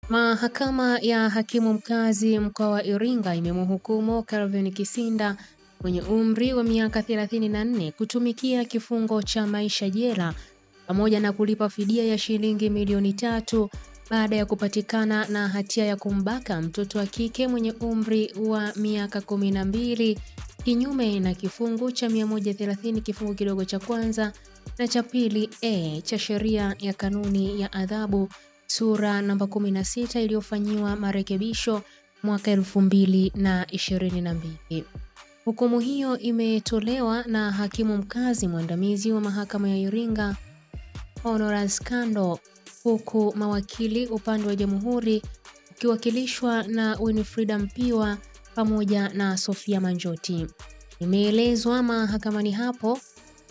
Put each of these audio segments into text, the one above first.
Mahakama ya hakimu mkazi mkoa wa Iringa imemhukumu Kelvin Kisinda mwenye umri wa miaka 34 kutumikia kifungo cha maisha jela pamoja na kulipa fidia ya shilingi milioni 3 baada ya kupatikana na hatia ya kumbaka mtoto wa kike mwenye umri wa miaka 12 kinyume na kifungu cha 130 kifungu kidogo cha kwanza na cha pili cha sheria ya kanuni ya adhabu sura namba 16 iliyofanyiwa marekebisho mwaka 2022. Hukumu hiyo imetolewa na hakimu mkazi mwandamizi wa mahakama ya Iringa Honoras Kando, huku mawakili upande wa jamhuri ukiwakilishwa na Winifrida Mpiwa pamoja na Sofia Manjoti. Imeelezwa mahakamani hapo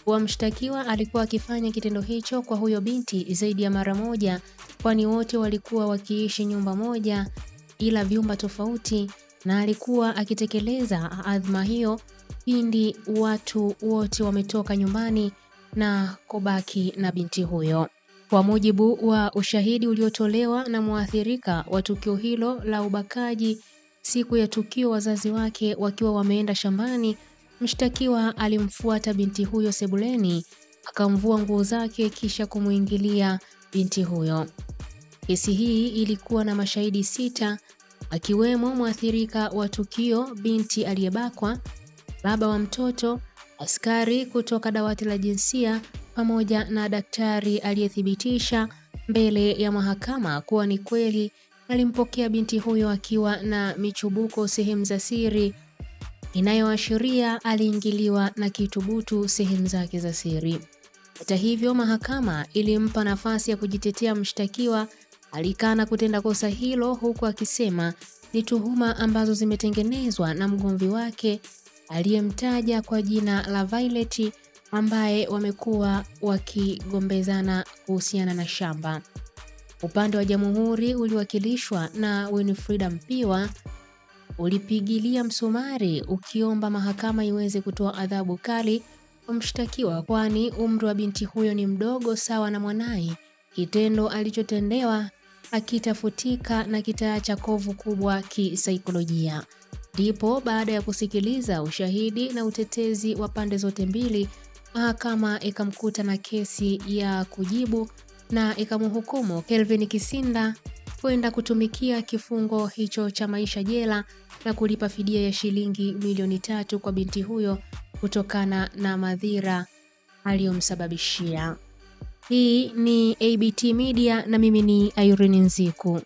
wa mshtakiwa alikuwa akifanya kitendo hicho kwa huyo binti zaidi ya mara moja, kwani wote walikuwa wakiishi nyumba moja ila vyumba tofauti, na alikuwa akitekeleza adhma hiyo pindi watu wote wametoka nyumbani na kubaki na binti huyo. Kwa mujibu wa ushahidi uliotolewa na muathirika wa tukio hilo la ubakaji, siku ya tukio wazazi wake wakiwa wameenda shambani, mshtakiwa alimfuata binti huyo sebuleni, akamvua nguo zake kisha kumuingilia binti huyo. Kesi hii ilikuwa na mashahidi 6 akiwemo muathirika wa tukio, binti aliyebakwa, baba wa mtoto, askari kutoka dawati la jinsia pamoja na daktari aliyethibitisha mbele ya mahakama kuwa ni kweli alimpokea binti huyo akiwa na michubuko sehemu za siri, inayoashiria aliingiliwa na kitubutu sehemu zake za siri. Hata hivyo, mahakama ilimpa nafasi ya kujitetea. Mshtakiwa alikana kutenda kosa hilo, huku akisema ni tuhuma ambazo zimetengenezwa na mgomvi wake aliyemtaja kwa jina la Violet, ambaye wamekuwa wakigombezana kuhusiana na shamba. Upande wa jamhuri uliwakilishwa na Winifrida Mpiwa ulipigilia msumari ukiomba mahakama iweze kutoa adhabu kali kwa mshtakiwa, kwani umri wa binti huyo ni mdogo sawa na mwanae. Kitendo alichotendewa akitafutika na kitaacha kovu kubwa kisaikolojia. Ndipo baada ya kusikiliza ushahidi na utetezi wa pande zote mbili, mahakama ikamkuta na kesi ya kujibu na ikamhukumu Kelvin Kisinda kwenda kutumikia kifungo hicho cha maisha jela na kulipa fidia ya shilingi milioni 3 kwa binti huyo kutokana na madhira aliyomsababishia. Hii ni ABT Media na mimi ni Irene Nziku.